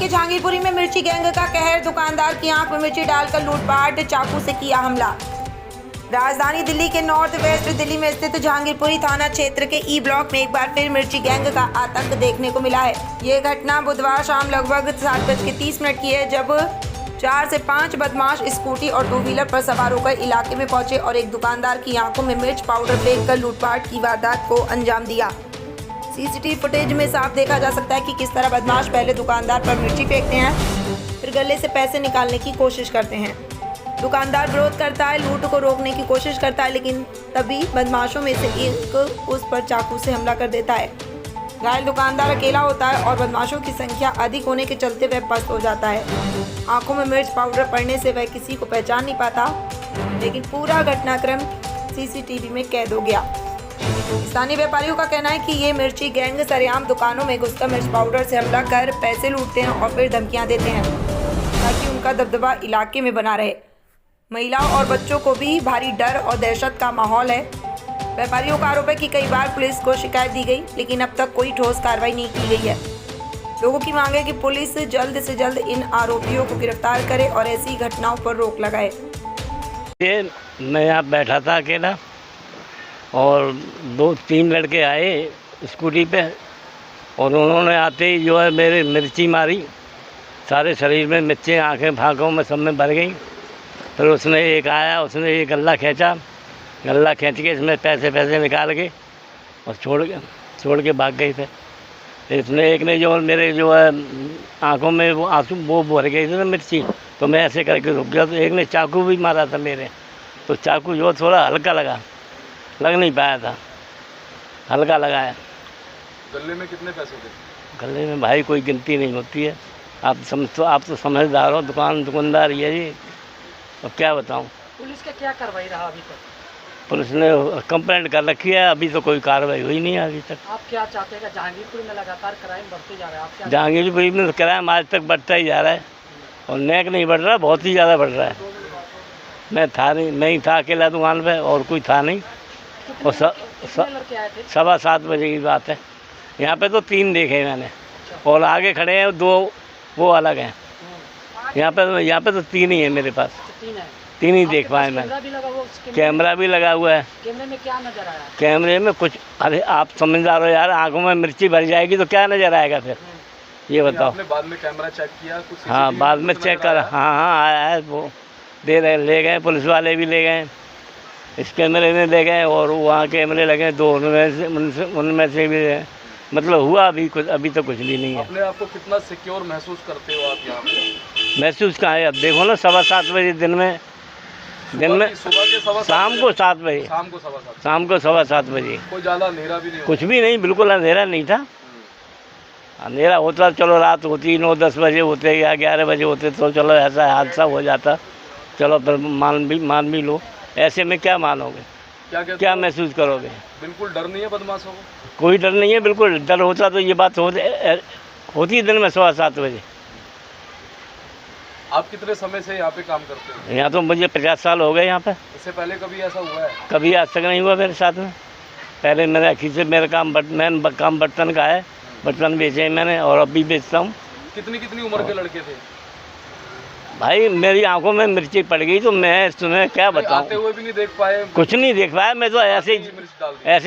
के जहांगीरपुरी में मिर्ची गैंग का कहर, दुकानदार की आंख में मिर्ची डालकर लूटपाट, चाकू से किया हमला। राजधानी दिल्ली के नॉर्थ वेस्ट दिल्ली में स्थित जहांगीरपुरी थाना क्षेत्र के ई ब्लॉक में एक बार फिर मिर्ची गैंग का आतंक देखने को मिला है। ये घटना बुधवार शाम लगभग 7:30 की है, जब 4 से 5 बदमाश स्कूटी और 2 व्हीलर पर सवार होकर इलाके में पहुंचे और एक दुकानदार की आंखों में मिर्च पाउडर फेंककर लूटपाट की वारदात को अंजाम दिया। सीसीटीवी फुटेज में साफ देखा जा सकता है कि किस तरह बदमाश पहले दुकानदार पर मिर्ची फेंकते हैं, फिर गले से पैसे निकालने की कोशिश करते हैं। दुकानदार विरोध करता है, लूट को रोकने की कोशिश करता है, लेकिन तभी बदमाशों में से एक उस पर चाकू से हमला कर देता है। घायल दुकानदार अकेला होता है और बदमाशों की संख्या अधिक होने के चलते वह पस्त हो जाता है। आंखों में मिर्च पाउडर पड़ने से वह किसी को पहचान नहीं पाता, लेकिन पूरा घटनाक्रम सीसीटीवी में कैद हो गया। स्थानीय व्यापारियों का कहना है कि ये मिर्ची गैंग सरेआम दुकानों में घुसकर मिर्च पाउडर से हमला कर पैसे लूटते हैं और फिर धमकियां देते हैं ताकि उनका दबदबा इलाके में बना रहे। महिलाओं और बच्चों को भी भारी डर और दहशत का माहौल है। व्यापारियों का आरोप है कि कई बार पुलिस को शिकायत दी गई, लेकिन अब तक कोई ठोस कार्रवाई नहीं की गई है। लोगों की मांग है कि पुलिस जल्द से जल्द इन आरोपियों को गिरफ्तार करे और ऐसी घटनाओं पर रोक लगाए। मैं यहाँ बैठा था अकेला और 2-3 लड़के आए स्कूटी पे और उन्होंने आते ही जो है मेरे मिर्ची मारी, सारे शरीर में मिर्चें, आँखें फाँकों में सब में भर गई। फिर उसने एक आया, उसने एक गल्ला खींचा, गल्ला खींच के इसमें पैसे निकाल के और छोड़ के भाग गए थे। इसने एक ने जो मेरे जो है आँखों में वो आंसू वो भर गई थी ना मिर्ची, तो मैं ऐसे करके रुक गया। तो एक ने चाकू भी मारा था मेरे, तो चाकू जो थोड़ा हल्का लग नहीं पाया था, हल्का लगाया। गले में कितने पैसे थे? गले में भाई कोई गिनती नहीं होती है। आप तो समझदार हो, दुकानदार ही है जी, अब क्या बताऊं। पुलिस का क्या कार्रवाई रहा अभी तक? पुलिस ने कंप्लेंट कर रखी है, अभी तो कोई कार्रवाई हुई नहीं है अभी तक। आप क्या चाहते हैं? जहांगीरपुर में लगातार क्राइम बढ़ते जा रहा है, आप क्या? जहांगीरपुर में क्राइम आज तक बढ़ता ही जा रहा है और नेक नहीं बढ़ रहा, बहुत ही ज़्यादा बढ़ रहा है। मैं ही था अकेला दुकान पे और कोई था नहीं। और 7:15 बजे की बात है। यहाँ पे तो 3 देखे मैंने और आगे खड़े हैं 2, वो अलग हैं। यहाँ पे तो 3 ही है मेरे पास, 3 ही देख पाए मैं। कैमरा भी लगा हुआ है। कैमरे में क्या नजर आया? कैमरे में कुछ, अरे आप समझदार हो यार, आंखों में मिर्ची भर जाएगी तो क्या नजर आएगा फिर, ये बताओ। आपने बाद में कैमरा चेक किया कुछ? हाँ, बाद में चेक कर, हाँ आया है, वो ले गए, पुलिस वाले भी ले गए, इस कैमरे में ले गए और वहाँ कैमरे लगे 2, उनमें से भी मतलब हुआ अभी तो कुछ भी नहीं है। अपने आप को कितना सिक्योर महसूस करते हो आप यहाँ पे? महसूस कहाँ है, अब देखो ना 7:15 बजे दिन में सुबह के शाम को 7 बजे, शाम को 7:15 बजे कोई ज़्यादा अंधेरा भी नहीं, कुछ भी नहीं, बिल्कुल अंधेरा नहीं था। अंधेरा होता चलो रात होती 9-10 बजे होते या 11 बजे होते तो चलो ऐसा हादसा हो जाता, चलो फिर मान भी लो। ऐसे में क्या मानोगे, क्या महसूस करोगे? बिल्कुल डर नहीं है बदमाशों को? कोई डर नहीं है, बिल्कुल। डर होता तो ये बात होती दिन में 7:15 बजे। आप कितने समय से यहाँ पे काम करते हैं? यहाँ तो मुझे 50 साल हो गए यहाँ पे। इससे पहले कभी ऐसा हुआ है? कभी आज तक नहीं हुआ मेरे साथ में। पहले मेरा अखीर से मेरा काम बर्तन का है, बर्तन बेचे मैंने और अभी बेचता हूँ। कितनी उम्र के लड़के थे भाई? मेरी आंखों में मिर्ची पड़ गई तो मैं तुम्हें क्या बताऊं। आते हुए भी नहीं देख पाए? कुछ नहीं देख पाया, मैं तो ऐसे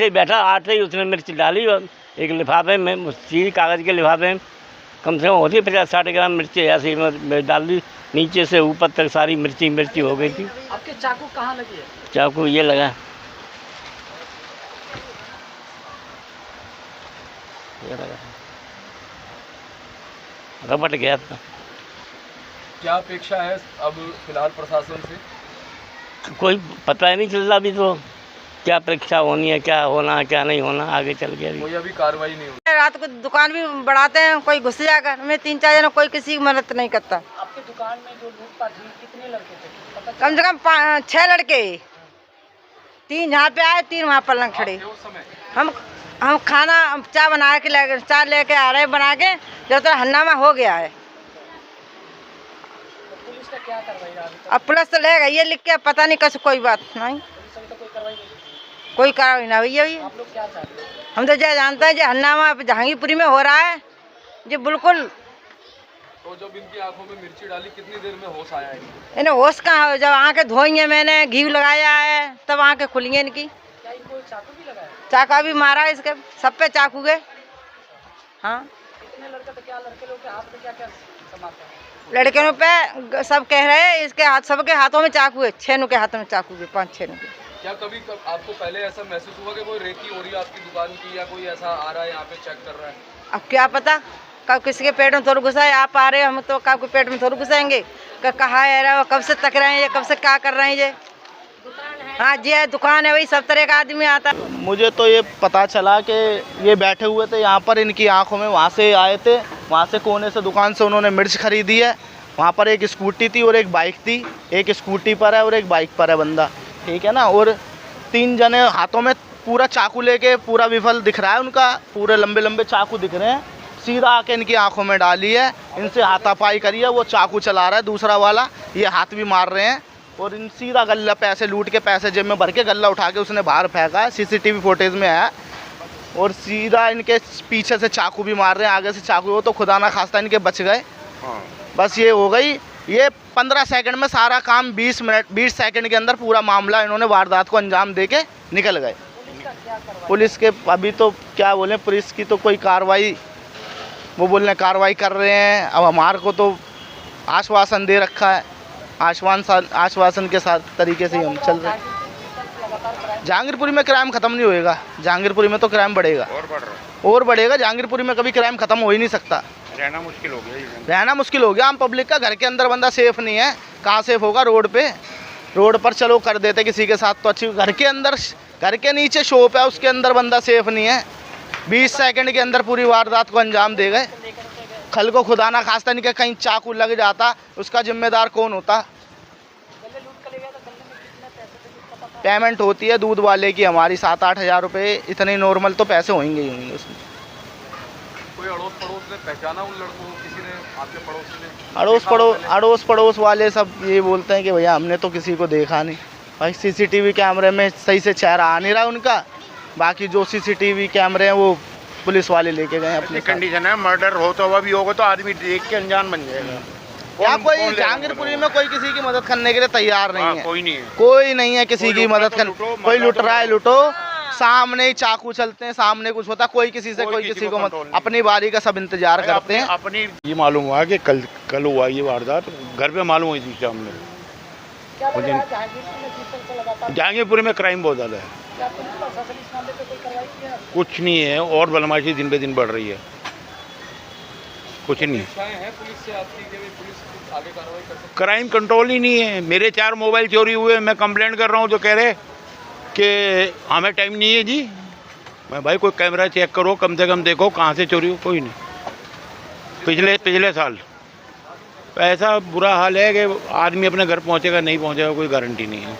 ही बैठा, आते ही उसने मिर्च डाली और एक लिफाफे में, सीधी कागज़ के लिफाफे में कम से कम होती 50-60 ग्राम मिर्ची ऐसे ही मैं डाल दी, नीचे से ऊपर तक सारी मिर्ची हो गई थी। आपके चाकू कहाँ लगी है? चाकू ये लगा, रपट गया था। क्या अपेक्षा है अब फिलहाल प्रशासन से? कोई पता ही नहीं चल रहा अभी तो, क्या अपेक्षा होनी है, क्या होना, क्या नहीं होना, आगे चल के कोई अभी कार्रवाई नहीं हुई। रात को दुकान भी बढ़ाते हैं, कोई घुस जाकर, हमें 3-4 जन, कोई किसी की मदद नहीं करता। आपके दुकान में जो लूटपाट हुई कितने लड़के थे? कम से कम 6 लड़के, 3 यहाँ पे आए, 3 वहाँ पलंग खड़े। हम खाना चाय बना के चाय लेके आ रहे हैं बना के, जब तक हंगामा हो गया है। पुलिस का क्या कार्रवाई रहा? अब पुलिस तो ले गई है लिख के, पता नहीं कैसे, कोई बात नहीं, कोई कार्रवाई ना हुई है। आप लोग क्या चाहते हैं? हम तो जो जानते हैं जो हंगामा जहांगीरपुरी में हो रहा है, जो बिल्कुल तो जब इनकी आंखों में मिर्ची डाली कितनी देर में होश आया इनको? इन्हें होश कहाँ है? जब आंखें धोई हैं मैंने, घी लगाया है, तब आंखें खुली हैं इनकी। क्या इनको चाकू भी लगाया? चाका भी मारा है इसके, सब पे चाकू गए। हाँ, कितने लड़के थे? क्या लड़के लोग के हाथ में क्या क्या समाता है? लड़कियों पे सब कह रहे हैं इसके हाथ, सबके हाथों में चाकू है, 6 के हाथों में चाकू है, 5-6 के। क्या कभी आपको पहले ऐसा महसूस हुआ कि कोई रेकी हो रही है आपकी दुकान की, या कोई ऐसा आ रहा है यहाँ पे चेक कर रहा है? अब क्या पता, कब किसी के पेट में थोड़ा घुसा है, आप आ रहे हो, हम तो कब के पेट में थोड़ा घुसाएंगे, कहाँ है रहा, कब से तक रहे हैं ये, कब से क्या कर रहे हैं ये। हाँ जी, है दुकान है, वही सब तरह का आदमी आता है। मुझे तो ये पता चला कि ये बैठे हुए थे यहाँ पर, इनकी आंखों में, वहाँ से आए थे, वहाँ से कोने से दुकान से उन्होंने मिर्च खरीदी है। वहाँ पर एक स्कूटी थी और एक बाइक थी, एक स्कूटी पर है और एक बाइक पर है बंदा, ठीक है ना। और 3 जने हाथों में पूरा चाकू लेके, पूरा विफल दिख रहा है उनका, पूरे लंबे लंबे चाकू दिख रहे हैं, सीधा आके इनकी आंखों में डाली है, इनसे हाथापाई करी है। वो चाकू चला रहा है दूसरा वाला, ये हाथ भी मार रहे हैं, और इन सीधा गल्ला, पैसे लूट के, पैसे जेब में भर के गल्ला उठा के उसने बाहर फेंका है, CCTV फुटेज में है। और सीधा इनके पीछे से चाकू भी मार रहे हैं, आगे से चाकू, वो तो खुदा ना खास्ता इनके बच गए। बस ये हो गई, ये 15 सेकंड में सारा काम, 20 सेकंड के अंदर पूरा मामला इन्होंने वारदात को अंजाम दे के निकल गए। पुलिस के अभी तो क्या बोले, पुलिस की तो कोई कार्रवाई, वो बोल रहे कार्रवाई कर रहे हैं। अब हमारे को तो आश्वासन दे रखा है, आश्वासन के साथ तरीके से ही हम चल रहे हैं। जहांगीरपुरी में क्राइम ख़त्म नहीं होएगा, जहांगीरपुरी में तो क्राइम बढ़ेगा और बढ़ेगा। जहांगीरपुरी में कभी क्राइम ख़त्म हो ही नहीं सकता, रहना मुश्किल हो गया। आम पब्लिक का घर के अंदर बंदा सेफ नहीं है, कहाँ सेफ होगा? रोड पर चलो कर देते किसी के साथ तो अच्छी, घर के अंदर, घर के नीचे शॉप है, उसके अंदर बंदा सेफ नहीं है। 20 सेकंड के अंदर पूरी वारदात को अंजाम दे गए। कल को खुदा ना खास्ता नहीं कि कहीं चाकू लग जाता, उसका जिम्मेदार कौन होता? पेमेंट होती है दूध वाले की हमारी 7-8 हज़ार रुपये, इतने नॉर्मल तो पैसे होंगे ही होंगे उसमें। कोई अड़ोस पड़ोस ने पहचाना उन लड़कों को? किसी ने, आपके पड़ोसी ने? अड़ोस पड़ोस वाले सब ये बोलते हैं कि भैया हमने तो किसी को देखा नहीं। भाई CCTV कैमरे में सही से चेहरा आ नहीं रहा उनका, बाकी जो CCTV कैमरे हैं वो पुलिस वाले लेके गए अपनी कंडीशन है। मर्डर हो तो अभी होगा तो आदमी देख के अनजान बन जाएगा। क्या कोई जहांगीरपुरी में कोई किसी की मदद करने के लिए तैयार नहीं है? कोई नहीं है किसी की मदद करने। कोई लुट रहा है लुटो, सामने ही चाकू चलते हैं, सामने कुछ होता, कोई किसी से कोई किसी को मत, अपनी बारी का सब इंतजार करते हैं। अपनी ये मालूम हुआ कि कल हुआ ये वारदात, घर पे मालूम हुई थी शाम में। जहांगीरपुर में क्राइम बहुत ज़्यादा है। कुछ नहीं है, और बदमाशी दिन पे दिन बढ़ रही है, कुछ नहीं है। पुलिस से आपकी कि पुलिस आगे कार्रवाई कर सकती है? क्राइम कंट्रोल ही नहीं है। मेरे 4 मोबाइल चोरी हुए, मैं कंप्लेंट कर रहा हूँ तो कह रहे कि हमें टाइम नहीं है जी। मैं भाई कोई कैमरा चेक करो, कम से कम देखो कहाँ से चोरी हो, कोई नहीं। पिछले साल ऐसा बुरा हाल है कि आदमी अपने घर पहुँचेगा नहीं पहुँचेगा कोई गारंटी नहीं है।